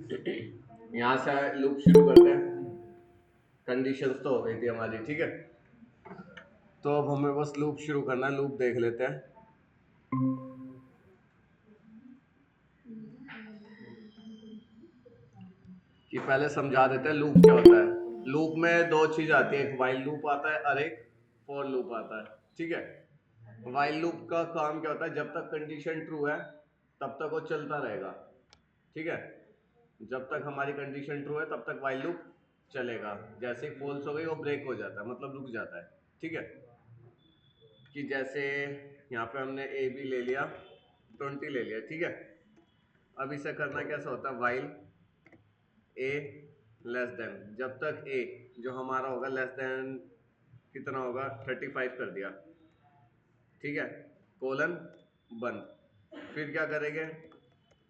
यहाँ से लूप शुरू करते हैं। कंडीशंस तो हो गई थी हमारी, ठीक है। तो अब हमें बस लूप शुरू करना है, लूप देख लेते हैं। कि पहले समझा देते हैं लूप क्या होता है। लूप में दो चीज आती है, एक वाइल लूप आता है और एक फॉर लूप आता है, ठीक है। वाइल लूप का काम क्या होता है, जब तक कंडीशन ट्रू है तब तक वो चलता रहेगा, ठीक है। जब तक हमारी कंडीशन ट्रू है तब तक वाइल लूप चलेगा। जैसे ही फॉल्स हो गई वो ब्रेक हो जाता है, मतलब रुक जाता है, ठीक है। कि जैसे यहाँ पे हमने ए बी ले लिया, 20 ले लिया, ठीक है। अब इसे करना कैसा होता है, वाइल ए लेस देन, जब तक ए जो हमारा होगा लेस देन कितना होगा 35 कर दिया, ठीक है। कोलन बंद। फिर क्या करेंगे,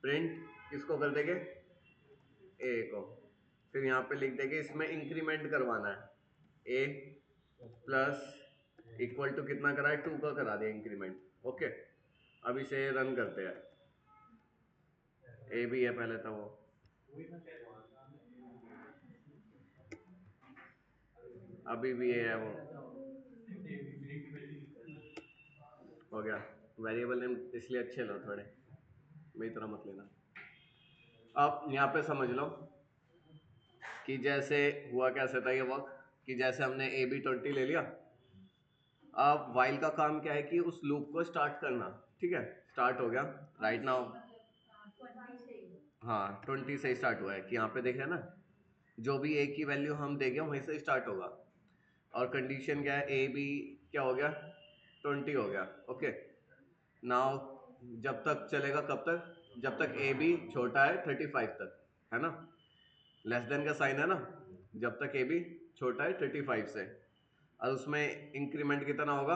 प्रिंट किसको कर देंगे, ए को। फिर यहाँ पे लिख देंगे, इसमें इंक्रीमेंट करवाना है, ए प्लस इक्वल टू कितना करा है, 2 का करा दिया इंक्रीमेंट, ओके। अब इसे रन करते हैं। ए भी है पहले था वो, अभी भी ए है वो, हो गया। वेरिएबल नेम इसलिए अच्छे लो थोड़े, मेरी तरह मत लेना। अब यहाँ पे समझ लो कि जैसे हुआ कैसे था ये वर्क, कि जैसे हमने ए बी 20 ले लिया। अब वाइल का काम क्या है कि उस लूप को स्टार्ट करना, ठीक है। स्टार्ट हो गया राइट नाउ, हाँ 20 से स्टार्ट हुआ है, कि यहाँ पे देख रहे हैं ना, जो भी ए की वैल्यू हम देंगे वहीं से स्टार्ट होगा। और कंडीशन क्या है, ए बी क्या हो गया, 20 हो गया, ओके। नाउ जब तक चलेगा, कब तक, जब तक ए बी छोटा है 35 तक, है ना। लेस देन का साइन है ना, जब तक ए बी छोटा है 35 से। और उसमें इंक्रीमेंट कितना होगा,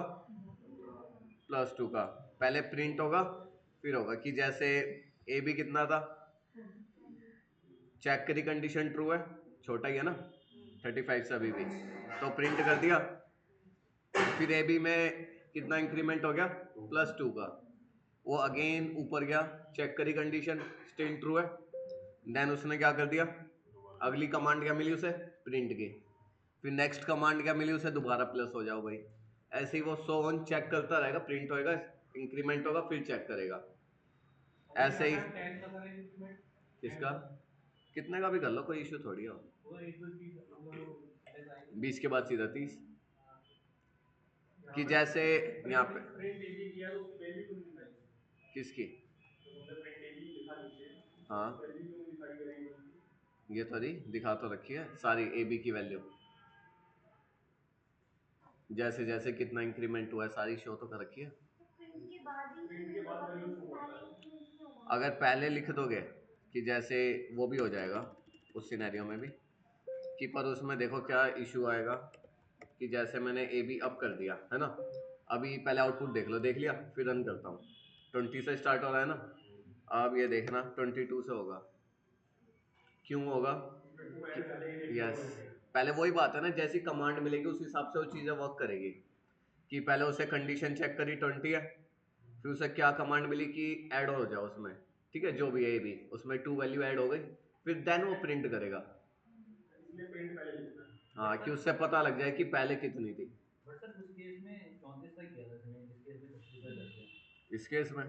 +2 का। पहले प्रिंट होगा, फिर होगा कि जैसे ए बी कितना था, चेक करी कंडीशन ट्रू है, छोटा ही है ना 35 से अभी भी, तो प्रिंट कर दिया। फिर ए बी में कितना इंक्रीमेंट हो गया, +2 का। वो अगेन ऊपर गया, चेक करी कंडीशन स्टिल ट्रू है। देन उसने क्या कर दिया, अगली कमांड क्या मिली उसे, प्रिंट की। फिर नेक्स्ट कमांड क्या मिली उसे, दोबारा प्लस हो जाओ भाई। ऐसे ही वो सो ऑन चेक करता रहेगा, प्रिंट होएगा, इंक्रीमेंट होगा, फिर चेक करेगा, ऐसे ही। किसका, कितने का भी कर लो, कोई इश्यू थोड़ी हो। 20 के बाद सीधा 30, कि जैसे यहाँ पे किसकी, हाँ ये थोड़ी दिखा तो रखी है सारी ए बी की वैल्यू, जैसे जैसे कितना इंक्रीमेंट हुआ है सारी शो तो कर रखी है। अगर पहले लिख दोगे कि जैसे, वो भी हो जाएगा उस सिनेरियो में भी, कि पर उसमें देखो क्या इशू आएगा, कि जैसे मैंने ए बी अप कर दिया है ना, अभी पहले आउटपुट देख लो, देख लिया, फिर रन करता हूँ। 20 से स्टार्ट हो रहा है ना, अब ये देखना 22 से होगा। क्यों होगा, यस, पहले वही बात है ना, जैसी कमांड मिलेगी उस हिसाब से वो चीज़ें वर्क करेगी। कि पहले उसे कंडीशन चेक करी 20 है, फिर उसे क्या कमांड मिली कि ऐड हो जाओ उसमें, ठीक है, जो भी है भी उसमें 2 वैल्यू ऐड हो गई, फिर देन वो प्रिंट करेगा। हाँ, कि उससे पता लग जाए कि पहले कितनी थी। इस केस में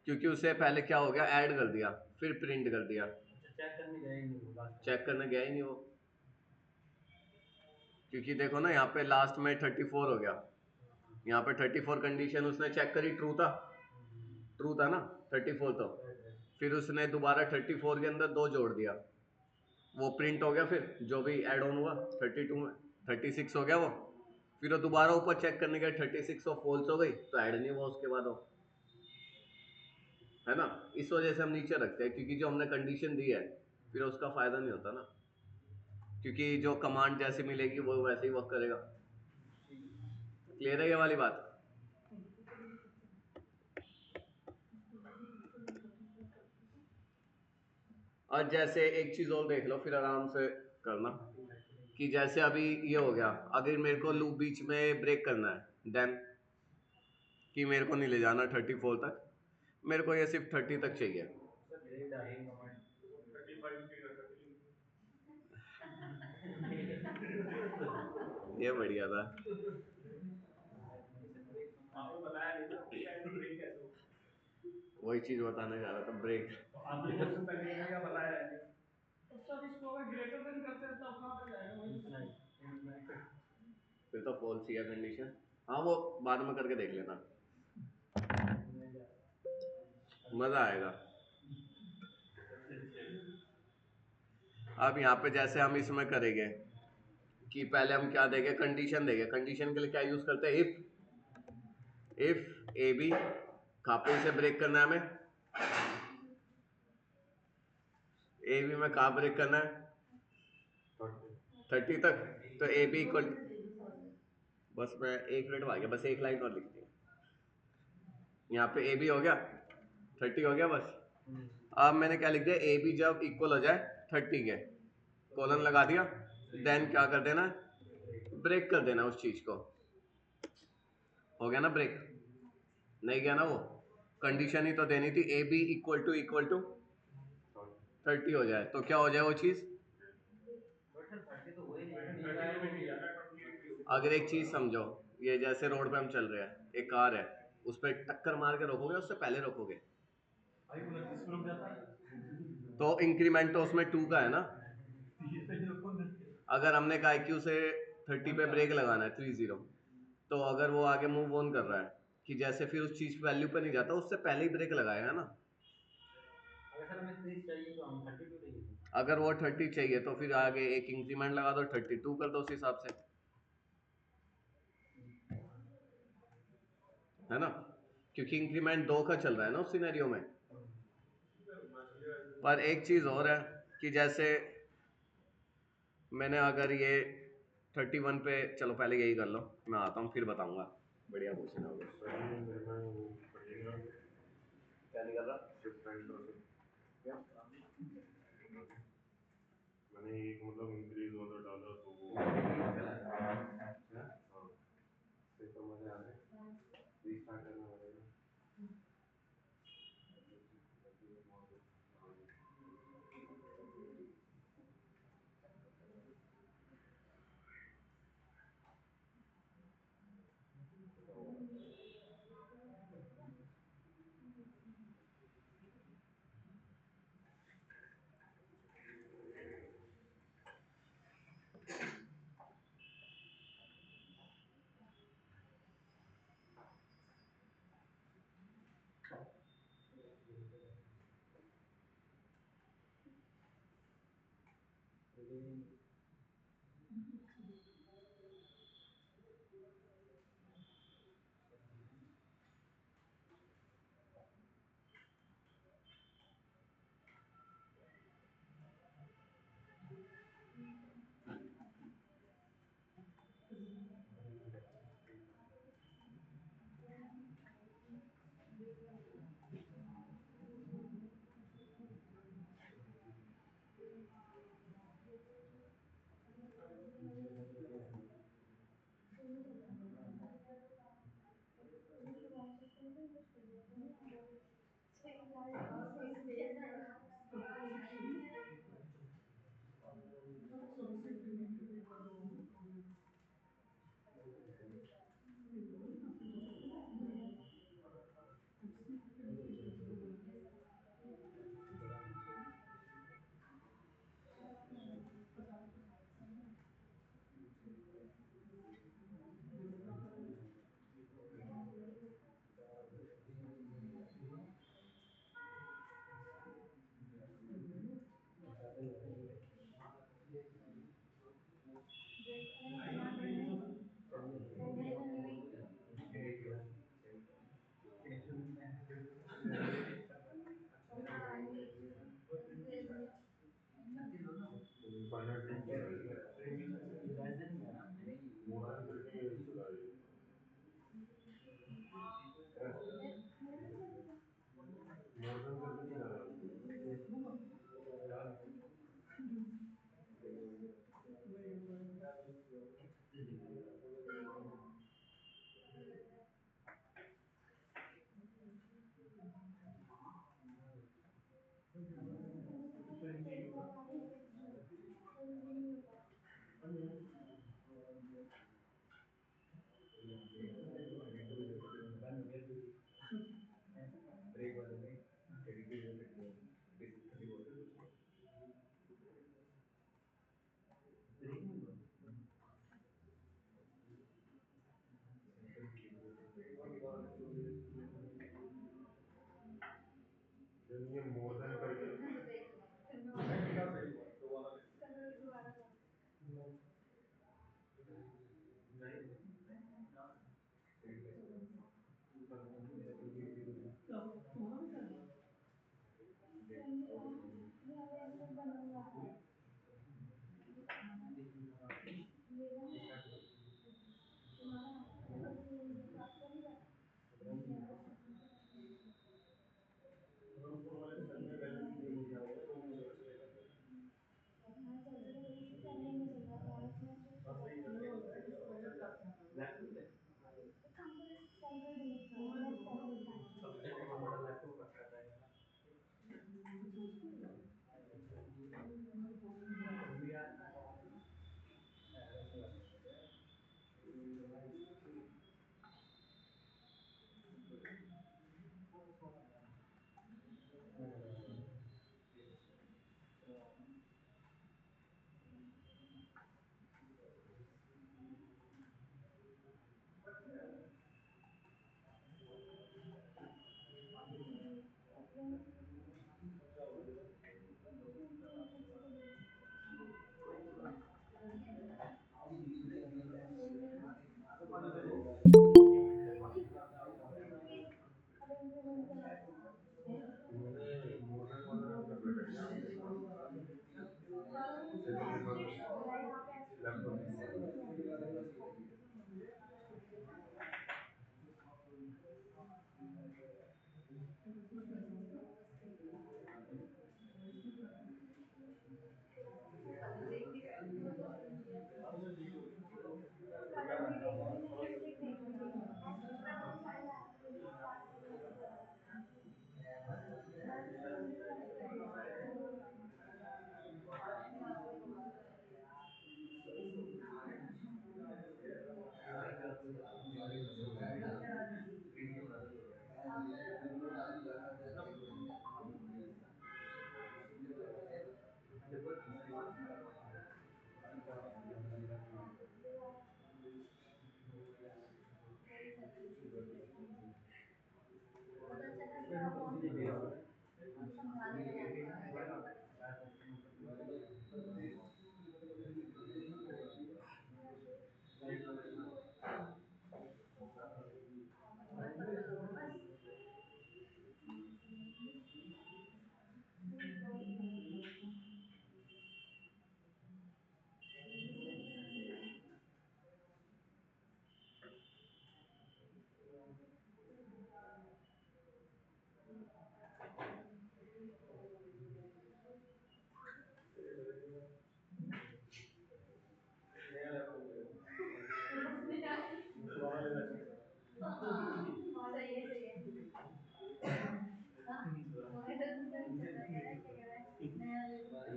क्योंकि उसे पहले क्या हो गया, ऐड कर दिया, फिर प्रिंट कर दिया, चेक करने गया ही नहीं वो। क्योंकि देखो ना, यहाँ पे लास्ट में 34 हो गया, यहाँ पे 34 कंडीशन उसने चेक करी, ट्रू था, ट्रू था ना 34 तो। फिर उसने दोबारा 34 के अंदर 2 जोड़ दिया, वो प्रिंट हो गया, फिर जो भी ऐड ऑन हुआ 32 में 36 हो गया वो। फिर वो दोबारा ऊपर चेक करने गया, 36 और फॉल्स हो गई तो ऐड नहीं हुआ उसके बाद वो, है ना। इस वजह से हम नीचे रखते हैं, क्योंकि जो हमने कंडीशन दी है फिर उसका फायदा नहीं होता ना, क्योंकि जो कमांड जैसे मिलेगी वो वैसे ही वर्क करेगा। क्लियर है ये वाली बात। और जैसे एक चीज और देख लो, फिर आराम से करना, कि जैसे अभी ये हो गया, अगर मेरे को लूप बीच में ब्रेक करना है, देन कि मेरे को नहीं ले जाना 34 तक, मेरे को ये सिर्फ 30 तक चाहिए, ये बढ़िया था। वही चीज बताने जा रहा था, ब्रेक। फिर तो फॉल्स ही है कंडीशन। हाँ वो बाद में करके देख लेना, मजा आएगा। अब यहाँ पे जैसे हम इसमें करेंगे कि पहले हम क्या देंगे, कंडीशन देंगे। कंडीशन के लिए क्या यूज करते हैं, इफ ए बी। कहाँ पे इसे ब्रेक करना है हमें, ए बी में कहाँ ब्रेक करना है, 30 तक। तो ए बी इक्वल, बस मैं 1 मिनट में आ गया, बस एक लाइन और लिखती है। यहाँ पे ए बी हो गया, 30 हो गया बस। अब मैंने क्या लिख दिया, ए बी जब इक्वल हो जाए 30 के, कॉलन लगा दिया, देन क्या कर देना, ब्रेक कर देना उस चीज को। हो गया ना ब्रेक, नहीं गया ना वो, कंडीशन ही तो देनी थी ए बी इक्वल टू 30 हो जाए, तो क्या हो जाए वो चीज। अगर एक चीज समझो, ये जैसे रोड पे हम चल रहे हैं, एक कार है, उस पर टक्कर मार के रोकोगे, उससे पहले रोकोगे, तो इंक्रीमेंट तो उसमें 2 का है ना। अगर हमने कहा क्यू से 30 पे ब्रेक लगाना है, 30, तो अगर वो आगे मूव ऑन कर रहा है कि जैसे फिर उस चीज वैल्यू पे नहीं जाता, उससे पहले ही ब्रेक लगाएगा ना। अगर वो 30 चाहिए तो फिर आगे एक इंक्रीमेंट लगा दो, 32 कर दो उस हिसाब से, है ना, क्योंकि इंक्रीमेंट 2 का चल रहा है ना उस सिनेरियो में। पर एक चीज और है कि जैसे मैंने अगर ये 31 पे, चलो पहले यही कर लो, मैं आता हूँ फिर बताऊंगा। बढ़िया क्वेश्चन हो गया। क्या नहीं कर रहा, क्या मैंने एक मतलब इंक्रीज वाला डाला तो वो हाँ, फिर तो मजा आ रहा है, रीस्टार्ट करना पड़ेगा।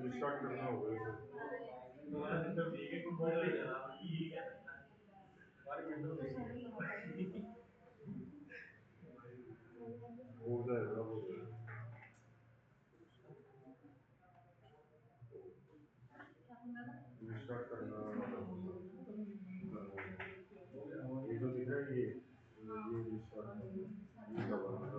रिस्टार्ट करना होगा हो जाएगा हो जाएगा रिस्टार्ट करना ये जो दिख रहा है ये रिस्टार्ट ये दबाना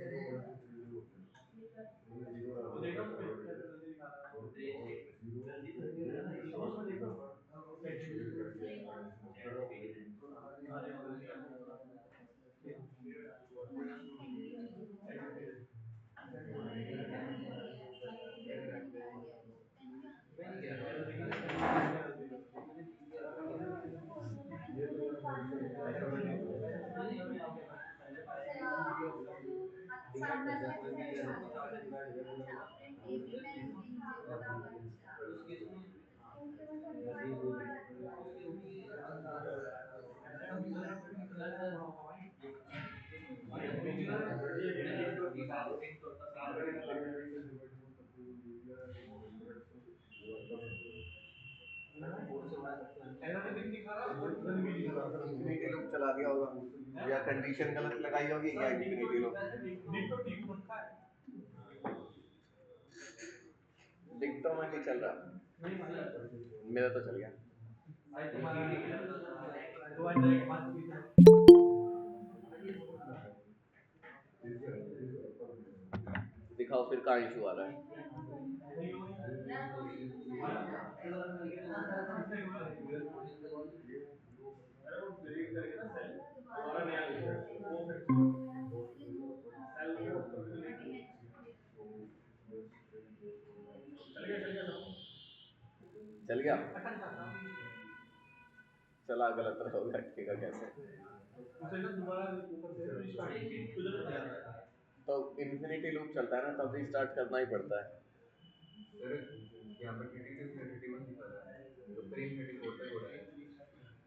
Gracias. इंफिनिटी लूप चला दिया होगा या कंडीशन गलत लगाई होगी या इंफिनिटी लूप दिख तो मैं नहीं चल रहा मेरा तो चल गया दिखाओ फिर कहाँ इशू आ रहा है चल गया चला गलत होगा अटकेगा कैसे तो इन्फिनिटी लूप चलता है ना तब रीस्टार्ट करना ही पड़ता है सर यहाँ पर 32 से 31 दिखा रहा है तो फिर इन्फिनिटी कोड तक हो रहा है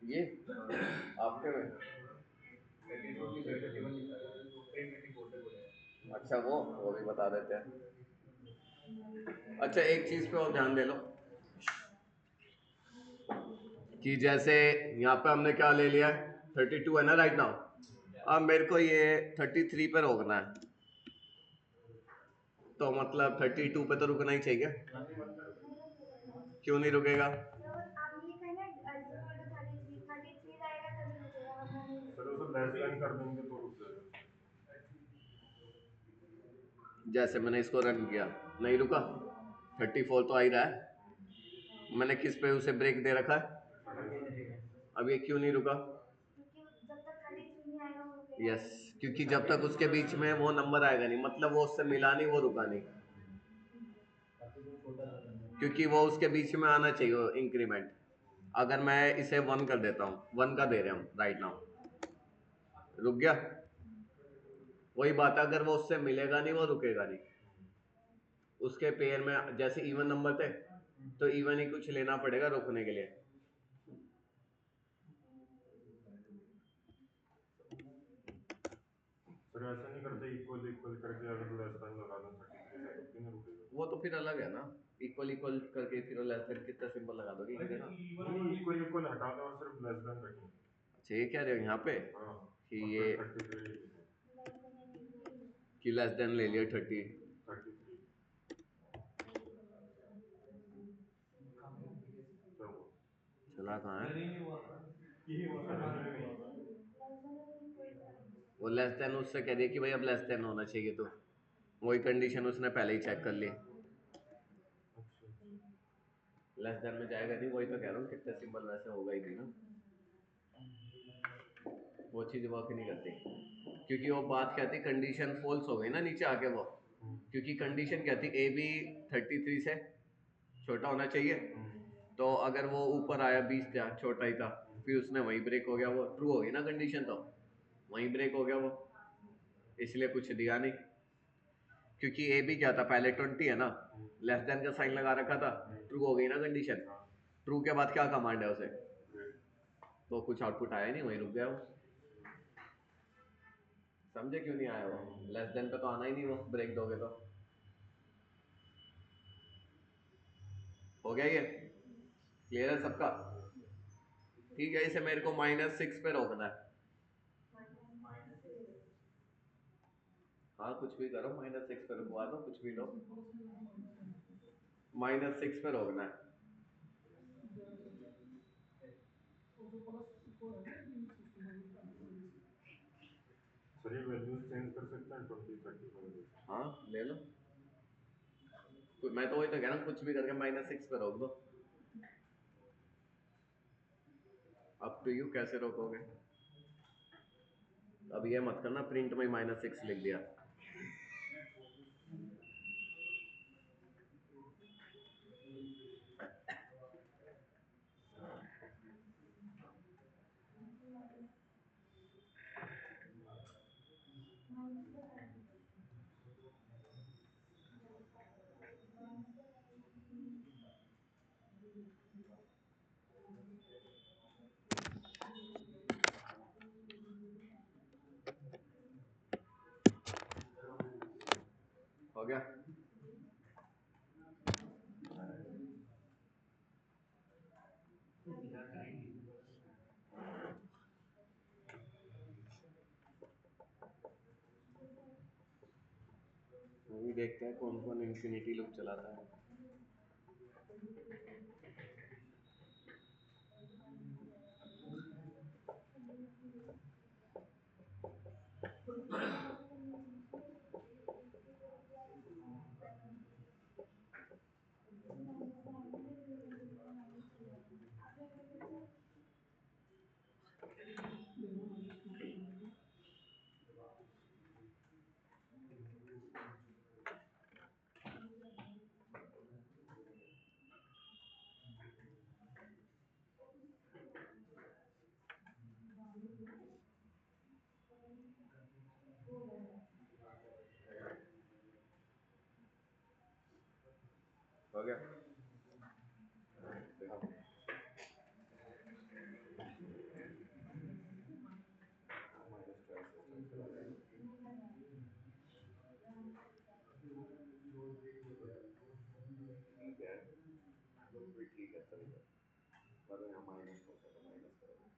ये आपके में 32 से 31 दिखा रहा है फिर इन्फिनिटी कोड तक हो रहा है अच्छा वो भी बता देते हैं अच्छा एक चीज पे और ध्यान दे लो कि जैसे यहाँ पे हमने क्या ले लिया 32 है ना राइट नाउ अब मेरे को ये 33 पे रोकना है तो मतलब 32 पे तो रुकना ही चाहिए क्यों नहीं रुकेगा सर उसे लेस देन कर देंगे तो रुक जाएगा जैसे मैंने इसको रन किया नहीं रुका 34 तो आ ही रहा है मैंने किस पे उसे ब्रेक दे रखा है अब ये क्यों नहीं रुका यस क्योंकि जब तक उसके बीच में वो नंबर आएगा नहीं मतलब वो उससे मिला नहीं वो रुका नहीं क्योंकि वो उसके बीच में आना चाहिए वो इंक्रीमेंट अगर मैं इसे 1 कर देता हूँ 1 का दे रहे हम राइट नाउ रुक गया वही बात है अगर वो उससे मिलेगा नहीं वो रुकेगा नहीं उसके पेयर में जैसे इवन नंबर थे तो इवन ही कुछ लेना पड़ेगा रोकने के लिए सर ऐसा नहीं करते इक्वल इक्वल करके अगर लेस देन लगा दें 33 से तो क्यों नहीं रुकेगा वो तो फिर अलग है ना इक्वल इक्वल करके फिर लेस देन कितना सिंबल लगा दोगे ये देखा नहीं इक्वल इक्वल हटा दें और सिर्फ लेस देन रखें अच्छा ये कह रहे हो यहाँ पे हाँ कि और ये फिर 33 कि लेस देन ले लिया 30 33 क्या हुआ चला कहाँ है सर नहीं वो लेस देन उससे कह दिया कि भाई अब लेस देन होना चाहिए तो वही कंडीशन उसने पहले ही चेक कर ली अच्छा लेस देन में जाएगा नहीं वही तो कह रहा हूँ कितने सिंबल वैसे होगा ही नहीं ना वो चीज़ वर्क नहीं करती क्योंकि वो बात कहती कंडीशन फॉल्स हो गई ना नीचे आके वो क्योंकि कंडीशन कहती ए बी 33 से छोटा होना चाहिए तो अगर वो ऊपर आया 20 था छोटा ही था फिर उसने वहीं ब्रेक हो गया वो ट्रू हो गई ना कंडीशन तो वहीं ब्रेक हो गया वो इसलिए कुछ दिया नहीं क्योंकि ए भी क्या था पहले 20 है ना लेस देन का साइन लगा रखा था ट्रू हो गई ना कंडीशन ट्रू के बाद क्या कमांड है उसे तो कुछ आउटपुट आया नहीं वहीं रुक गया वो समझे क्यों नहीं आया वो लेस देन पे तो आना ही नहीं वो ब्रेक दोगे तो हो गया ये क्लियर है सबका ठीक है इसे मेरे को -6 पे रोकना है हाँ कुछ भी करो -6 पे रुकवा दो कुछ भी लो -6 पे रोकना है सर ये वैल्यूज चेंज कर सकते हैं 20 35 हाँ ले लो मैं तो वही तो कह रहा हूँ कुछ भी करके -6 पे रोक दो अब टू यू कैसे रोकोगे अब ये मत करना प्रिंट में -6 लिख दिया हो गया। अभी देखते हैं कौन कौन इन्फिनिटी लूप चलाता है। हो गया। देखो ठीक है, लूप भी ठीक है चल रहा है, पर यहाँ माइनस हो सकता, माइनस करोगे।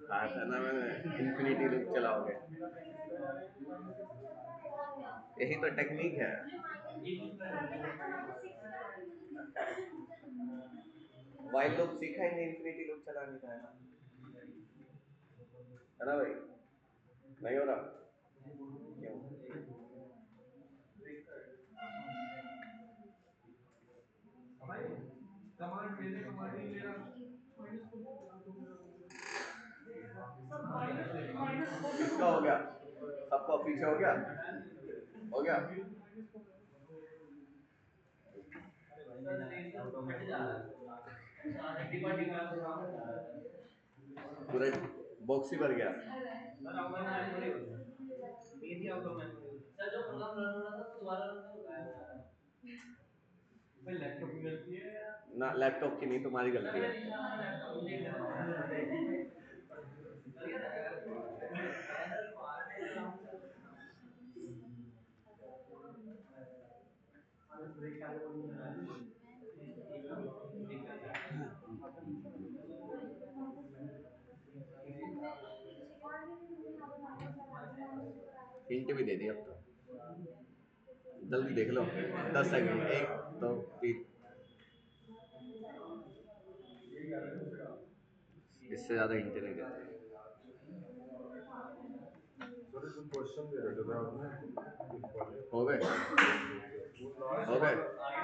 कहा था ना मैंने, इन्फिनिटी लूप चलाओगे। यही तो टेक्निक है। वाइल लूप सीखा ही नहीं, इन्फिनिटी लूप चलाने का है ना भाई? नहीं हो रहा क्यों? किसका हो गया? सबका कॉफी से हो गया? हो गया? पूरे बॉक्स ही भर गया। ना लैपटॉप की नहीं, तुम्हारी गलती है। हिंट भी दे दिया अब तो। जल्दी देख लो, 10 सेकंड, 1 2 3। इससे ज्यादा हिंट नहीं देते। सर जो क्वेश्चन दे रहे थे आपने इस वाले हो गए? वो लास्ट हो गए? वाला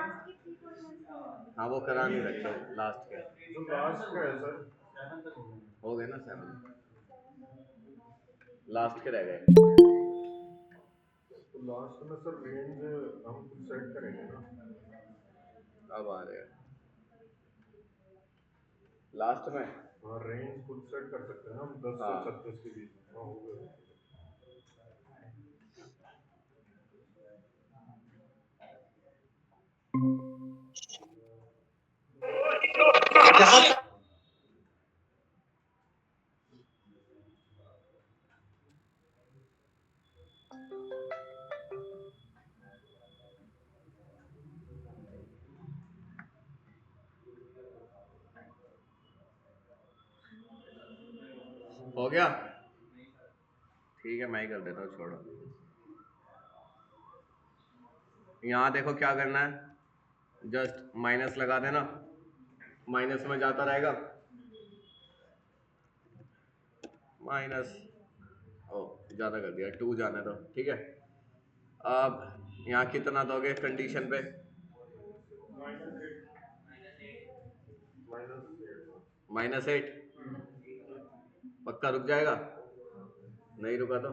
हाँ वो करा नहीं रखे लास्ट के। जो लास्ट का है सर, हो गए ना 7, लास्ट के रह गए। तो लास्ट में सर रेंज हम खुद सेट करेंगे ना। अब आ रहे हैं लास्ट में। हाँ रेंज खुद सेट कर सकते हैं ना हम 10 से हाँ 36 के बीच में। हाँ हो गया। हो गया? ठीक है मैं ही कर देता हूँ, छोड़ो। यहाँ देखो क्या करना है, जस्ट माइनस लगा देना, माइनस में जाता रहेगा। माइनस, ओ ज़्यादा कर दिया, 2 जाने दो, ठीक है। अब यहाँ कितना दोगे कंडीशन पे? -8। पक्का रुक जाएगा? नहीं रुका तो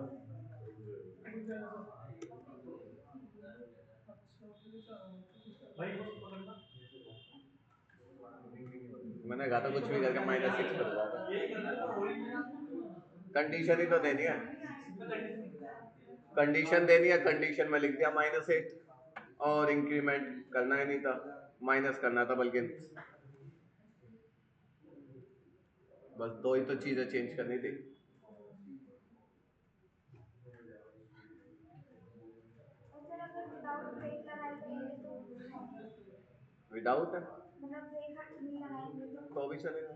मैंने कहा था कुछ भी करके -6 पे रुका। कंडीशन ही तो देनी है, कंडीशन देनी है, कंडीशन में लिख दिया -8 और इंक्रीमेंट करना ही नहीं था, माइनस करना था बल्कि। बस 2 ही तो चीजें चेंज करनी थी। विदाउट है तो भी चलेगा।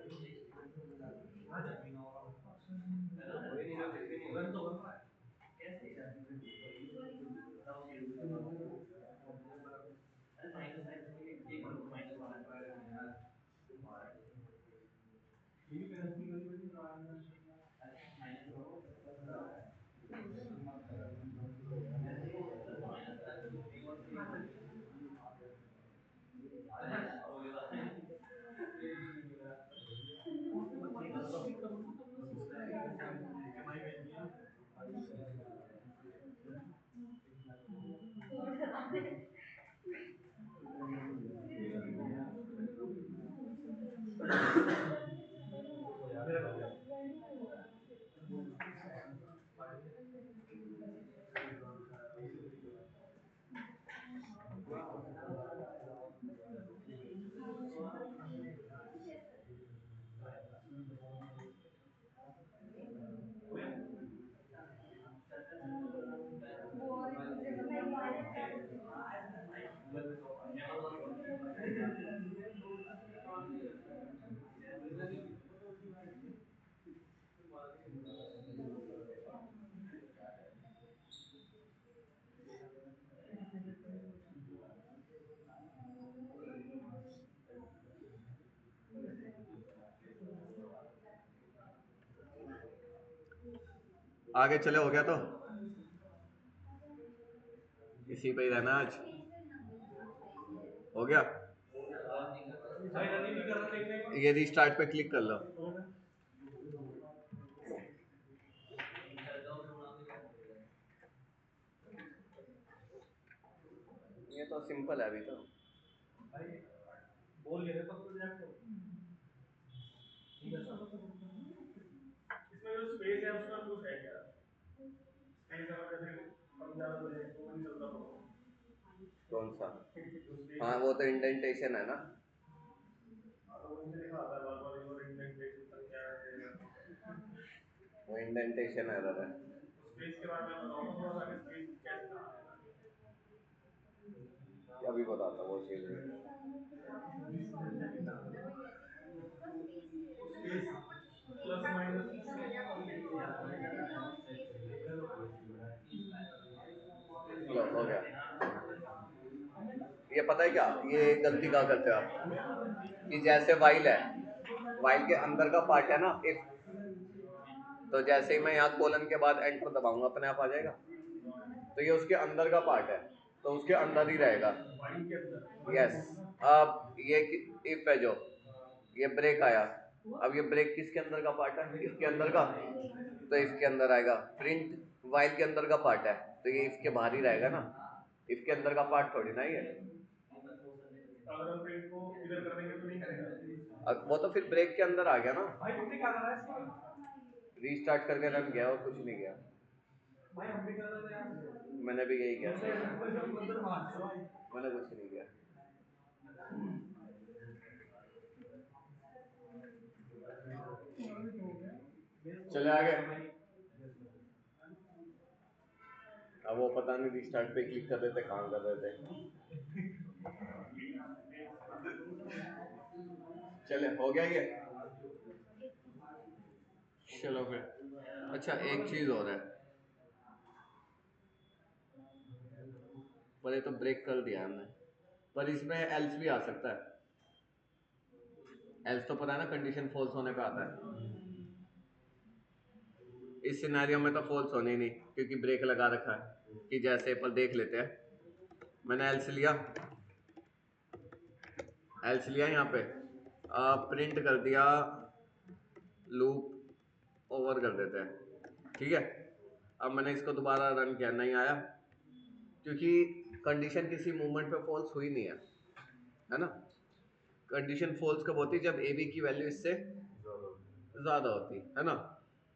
आगे चले, हो गया तो इसी पे ही रहना आज। हो गया, ये रीस्टार्ट पे क्लिक कर लो। तो सिंपल है अभी तो। बोल ले रहे तो इसमें जो स्पेस है उसका कुछ है क्या? स्पेस अगर जैसे कम ज्यादा हो जाए तो वो नहीं चलता होगा। कौन सा? जो स्पेस हाँ वो तो इंडेंटेशन है ना। तो वो नीचे लिखा आता है बार बार योर इंडेंटेशन संख्या है। वो इंडेंटेशन एरर है। स्पेस के बारे में बताओ थोड़ा सा स्पेस कैसे कहाँ है? अभी बताता हूँ वो चीज़ भी। स्पेस प्लस माइनस लो हो गया। ये पता है क्या, ये गलती क्या करते हो आप कि जैसे वाइल है, वाइल के अंदर का पार्ट है ना इफ, तो जैसे ही मैं यहाँ कोलन के बाद एंटर दबाऊंगा अपने आप आ जाएगा। तो ये उसके अंदर का पार्ट है, तो उसके अंदर ही रहेगा। वाइल के अंदर। यस। अब ये इफ है जो, ये ब्रेक आया, अब ये ब्रेक किसके अंदर का पार्ट है? इसके अंदर का, तो इसके अंदर आएगा। प्रिंट वाइल के अंदर का पार्ट है, तो ये इसके बाहर ही रहेगा ना, इसके अंदर का पार्ट थोड़ी ना ये। अगर हम प्रिंट को इधर कर देंगे तो नहीं करेगा। वो तो फिर ब्रेक के अंदर आ गया ना। भाई तुमने क्या करा है इसका? रीस्टार्ट करके रन गया और कुछ नहीं गया। भाई हम भी कर रहे थे यार। मैंने भी यही किया, अंदर मार दो। मैंने कुछ नहीं किया। चले आगे। अब वो पता नहीं रीस्टार्ट पे क्लिक कर देते, काम कर रहे थे। चले हो गया ये। चलो फिर। अच्छा एक चीज और है, पर ये तो ब्रेक कर दिया हमने, पर इसमें एल्स भी आ सकता है। एल्स तो पता है ना, कंडीशन फॉल्स होने पे आता है। इस सिनेरियो में तो फॉल्स होने ही नहीं, क्योंकि ब्रेक लगा रखा है। कि जैसे पर देख लेते हैं, मैंने एल्स लिया, एल्स लिया यहाँ पे, प्रिंट कर दिया, लूप ओवर कर देते हैं, ठीक है। अब मैंने इसको दोबारा रन किया, नहीं आया, क्योंकि कंडीशन किसी मूवमेंट पे फॉल्स हुई नहीं है ना। कंडीशन फॉल्स कब होती है? जब ए बी की वैल्यू इससे ज़्यादा होती है ना।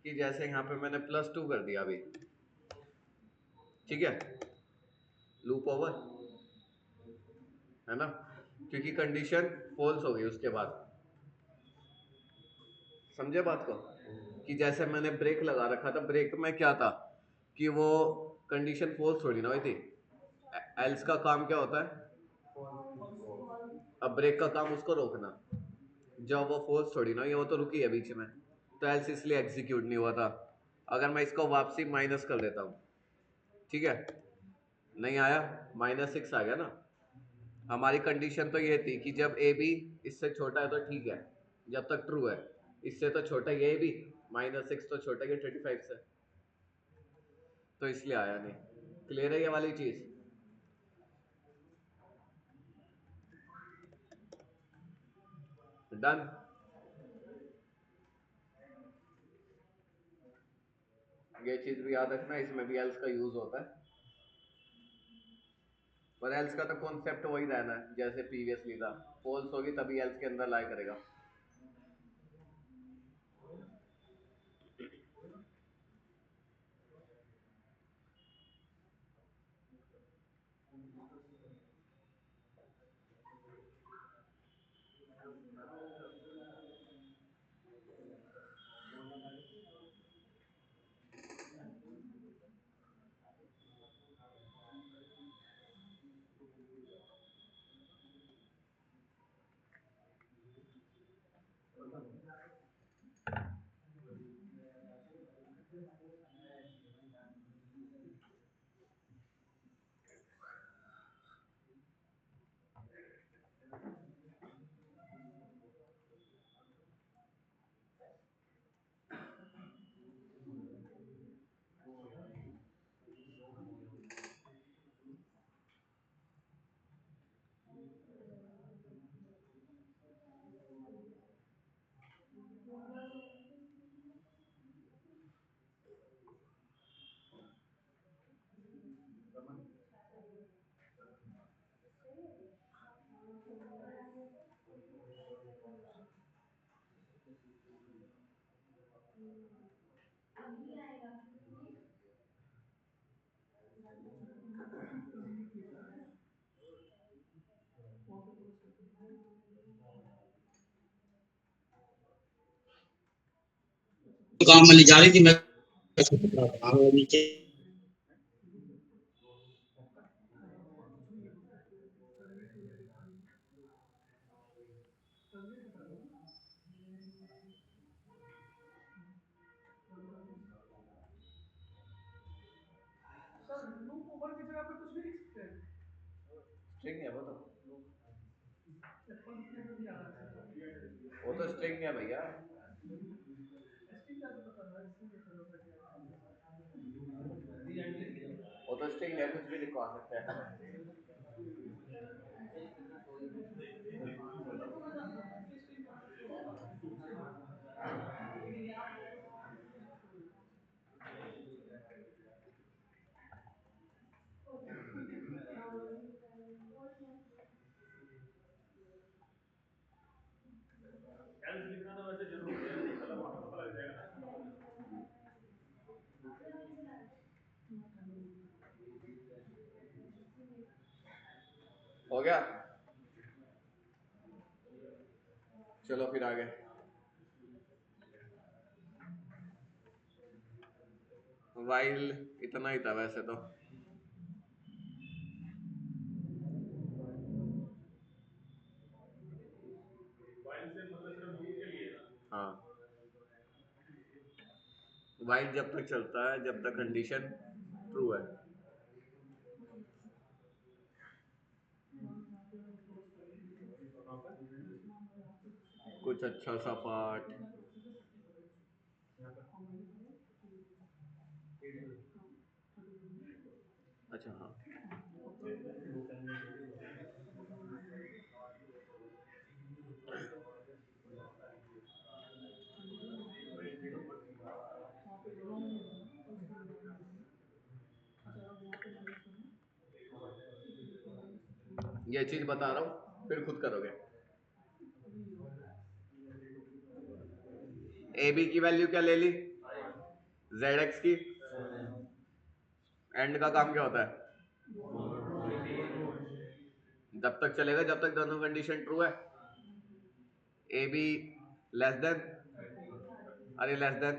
कि जैसे यहाँ पे मैंने +2 कर दिया अभी, ठीक है, लूप ओवर है ना, क्योंकि कंडीशन फॉल्स हो गई उसके बाद। समझे बात को? कि जैसे मैंने ब्रेक लगा रखा था, ब्रेक में क्या था कि वो कंडीशन फॉल्स थोड़ी ना हुई थी। एल्स का काम क्या होता है? अब ब्रेक का काम उसको रोकना, जब वो फॉल्स थोड़ी ना हुई, वो तो रुकी है बीच में, तो एल्स इसलिए एग्जीक्यूट नहीं हुआ था। अगर मैं इसको वापसी माइनस कर देता हूँ, ठीक है, नहीं आया, -6 आ गया ना। हमारी कंडीशन तो ये थी कि जब ए बी इससे छोटा है तो ठीक है, जब तक ट्रू है। इससे तो छोटा ये भी, -6 तो छोटा है 35 से, तो इसलिए आया नहीं। क्लियर है ये वाली चीज? डन। ये चीज भी याद रखना, इसमें भी एल्स का यूज होता है, पर एल्स का तो कॉन्सेप्ट वही रहना है जैसे प्रीवियसली था। फॉल्स होगी तभी एल्स के अंदर लाई करेगा। काम वाली जा रही थी, मैं नीचे सर लूप ओवर की जगह पे कुछ भी लिख सकते हैं। स्ट्रिंग है वो तो एप्पल प्लेट भी आ रहा है। वो तो स्ट्रिंग है भैया। एसटी का तो पता है, इसमें कैसे होता है क्या? वो तो स्ट्रिंग है, कुछ भी लिखवा सकते हैं। एल्स लिखना तो वैसे जरूरी है, मतलब वहाँ पे पता लग जाएगा ना खत्म हो गया। हो गया, चलो फिर आगे। वाइल इतना ही था वैसे तो। वाइल से मतलब सिर्फ लूप के लिए है ना? हाँ, वाइल जब तक चलता है जब तक कंडीशन ट्रू है। कुछ अच्छा सा पार्ट। अच्छा हाँ, ये चीज बता रहा हूँ फिर खुद करोगे। ए बी की वैल्यू क्या ले ली, जेड एक्स की। एंड का काम क्या होता है, जब तक चलेगा जब तक दोनों कंडीशन ट्रू है। ए बी लेस देन, अरे लेस देन,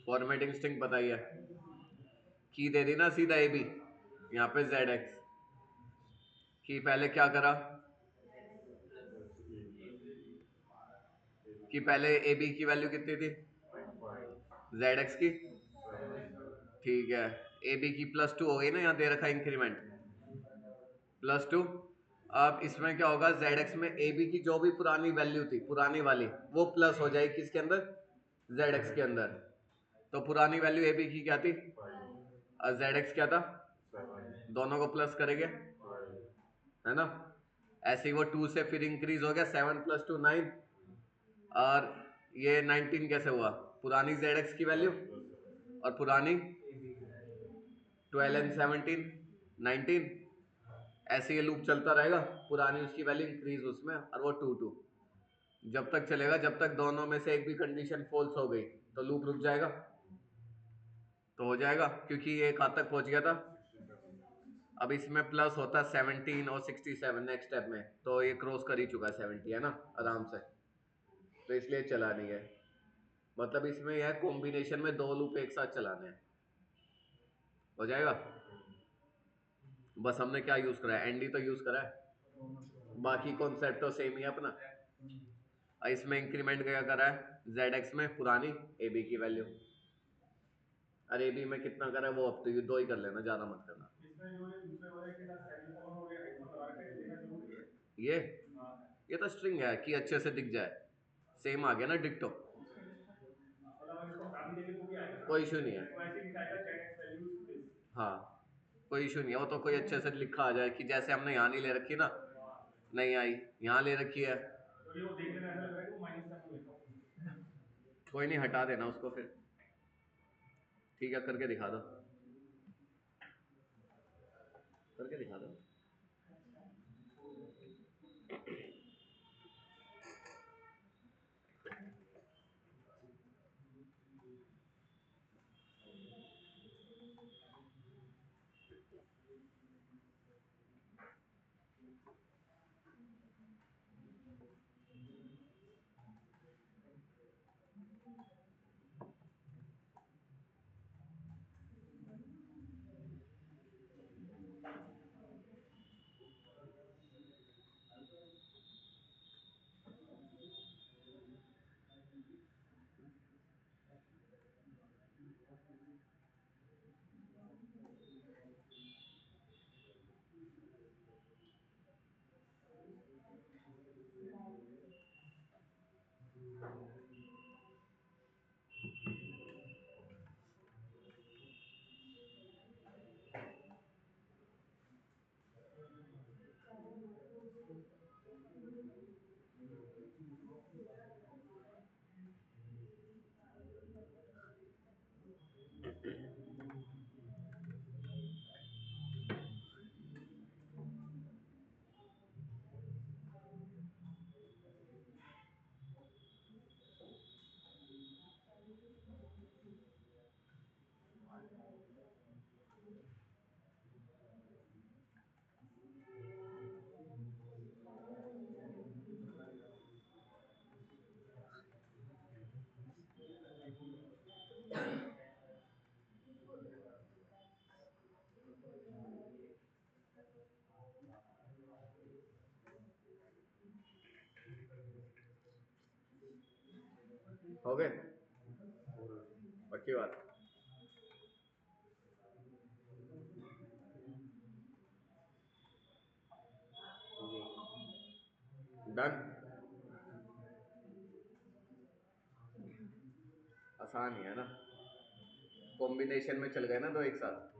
फॉर्मेटिंग स्ट्रिंग बताइए। की दे दी ना सीधा ए बी, यहाँ पे जेड एक्स की पहले क्या करा कि पहले ए बी की वैल्यू कितनी थी, जेड एक्स की। ठीक है, ए बी की +2 हो गई ना, यहाँ दे रखा इंक्रीमेंट +2। अब इसमें क्या होगा, जेड एक्स में ए बी की जो भी पुरानी वैल्यू थी पुरानी वाली वो प्लस हो जाएगी किसके अंदर, जेड एक्स के अंदर। तो पुरानी वैल्यू ए बी की क्या थी और जेड एक्स क्या था, दोनों को प्लस करेंगे है ना। ऐसे ही वो 2 से फिर इंक्रीज हो गया, 7 + 2 9। और ये 19 कैसे हुआ, पुरानी जेड एक्स की वैल्यू और पुरानी 12 एंड 17 19। ऐसे ये लूप चलता रहेगा, पुरानी उसकी वैल्यू इंक्रीज उसमें और वो 2 2 जब तक चलेगा जब तक दोनों में से एक भी कंडीशन फॉल्स हो गई तो लूप रुक जाएगा। तो हो जाएगा क्योंकि ये कहाँ तक पहुंच गया था, अब इसमें प्लस होता है 17 और 67 नेक्स्ट स्टेप में, तो ये क्रॉस कर ही चुका है 70 है ना आराम से, तो इसलिए चला नहीं है। मतलब इसमें यह कॉम्बिनेशन में दो लूप एक साथ चलाने हैं, हो जाएगा। बस हमने क्या यूज करा है, एनडी तो यूज करा है, बाकी कॉन्सेप्ट तो सेम ही है अपना। इसमें इंक्रीमेंट क्या करा है, जेड एक्स में पुरानी ए बी की वैल्यू, और ए बी में कितना करा है वो अब तो ये दो ही कर लेना, ज्यादा मत करना। इसमें जो ये दूसरे वाले के साथ सेमीकोलन और ये हाइफन लगा रखा है, ये देना जरूरी है। ये हाँ, ये तो स्ट्रिंग है कि अच्छे से दिख जाए, सेम आ गया ना डिक्टो, मतलब अगर इसको हटा भी देंगे तो भी आएगा ना, कोई इशू नहीं है। वो ऐसे ही दिखाएगा जेड एक्स वैल्यूज दिस। हाँ कोई इशू नहीं है, वो तो कोई अच्छे से लिखा आ जाए कि जैसे हमने यहाँ नहीं ले रखी ना, नहीं आई यहाँ ले रखी है, तो ये वो देखने में ऐसा लग रहा है कि वो माइनस का लिखा हुआ है। कोई नहीं हटा देना उसको फिर। ठीक है करके दिखा दो, करके दिखा दो। हो गए, पक्की बात। डन। आसान ही है ना, कॉम्बिनेशन में चल गए ना दो एक साथ।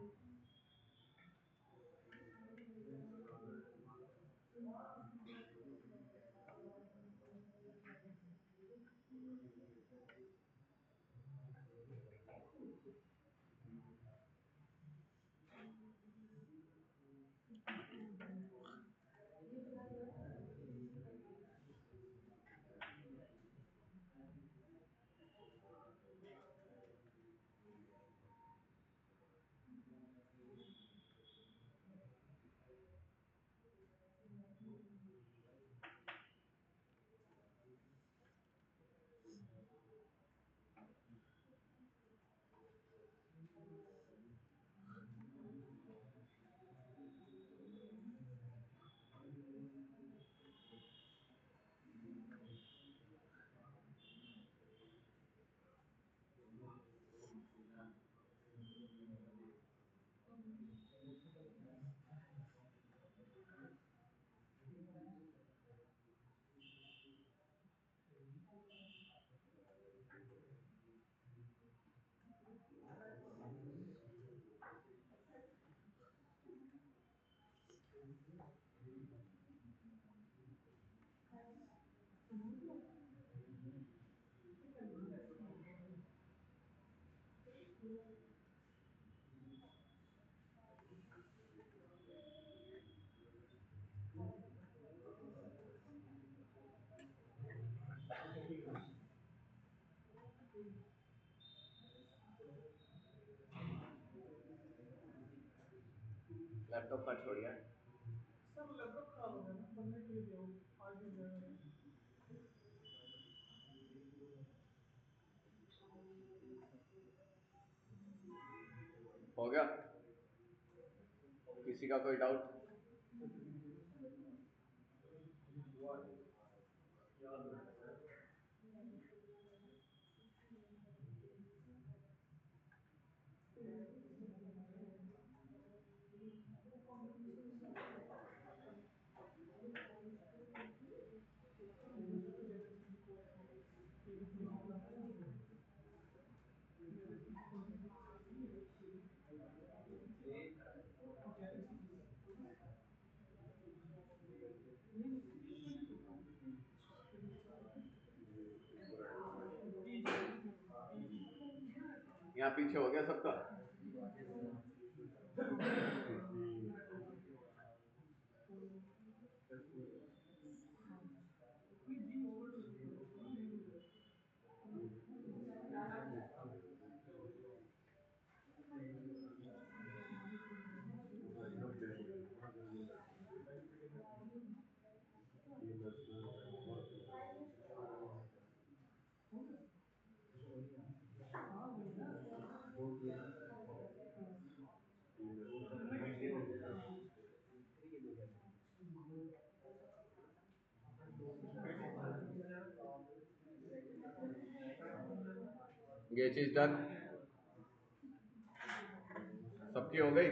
लैपटॉप का छोड़िए। सर लैपटॉप खराब हो गया ना, पढ़ने के लिए दिया हूँ, आज ही दिया मैंने। हो गया, किसी का कोई डाउट? यहाँ पीछे हो गया सबका। ये चीज डन, सबकी हो गई।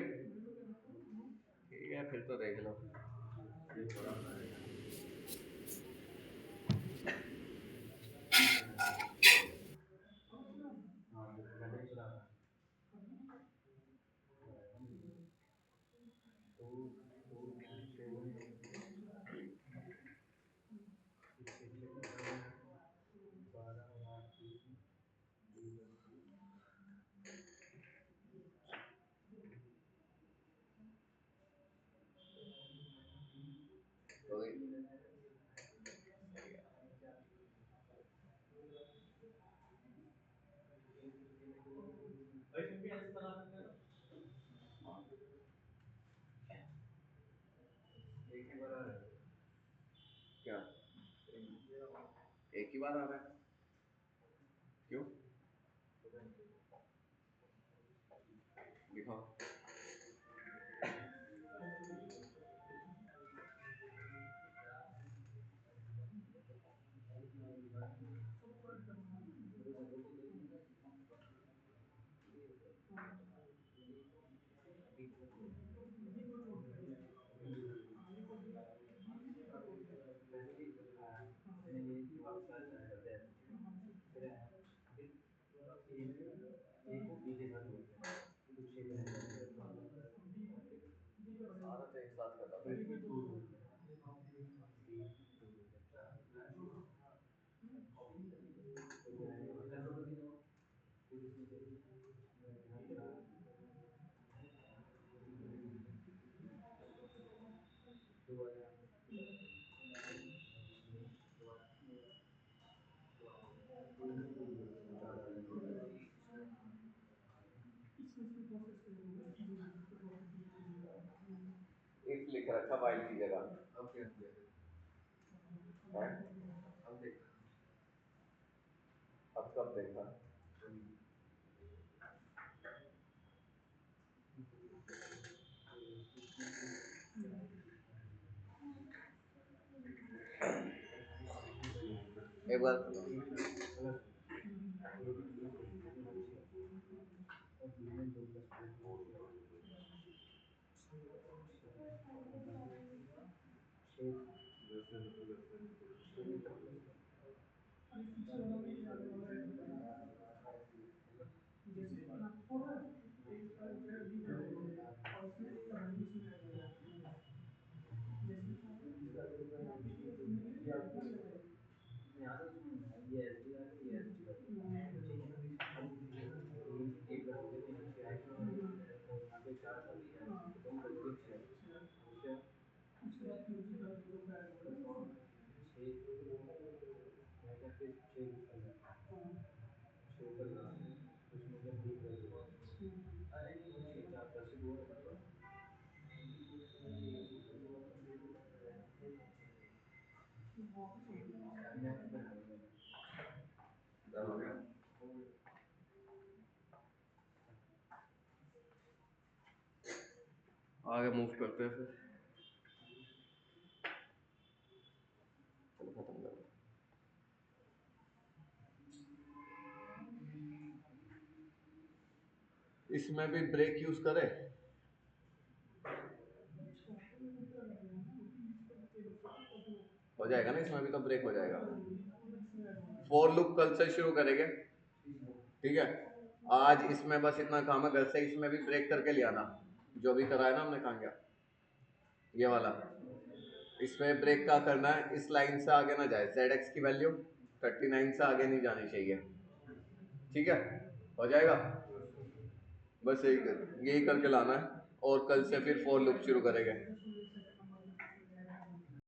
ठीक है, फिर तो देख लो। हो गई। भाई तुम भी ऐसे बना सकते हो। एक ही बार आ रहा है। क्या एक ही बार आ रहा है? क्यों? दिखाओ। सारा तो एक साथ खत्म है। इफ लिख रखा वाइल की जगह अब क्या किया? है। अब देखा। अब कब देखा? एक बार डन हो गया। आगे मूव करते हैं फिर। चलो खत्म कर दो। इसमें भी ब्रेक यूज करें? हो जाएगा ना, इसमें भी तो ब्रेक हो जाएगा। फॉर लूप कल से शुरू करेंगे, ठीक है। आज इसमें बस इतना काम है, घर से इसमें भी ब्रेक करके ले आना, जो भी कराया ना हमने। कहाँ गया ये वाला? इसमें ब्रेक का करना है, इस लाइन से आगे ना जाए। ZX की वैल्यू 39 से आगे नहीं जानी चाहिए, ठीक है। हो जाएगा, बस यही करके लाना है। और कल से फिर फॉर लूप शुरू करेंगे।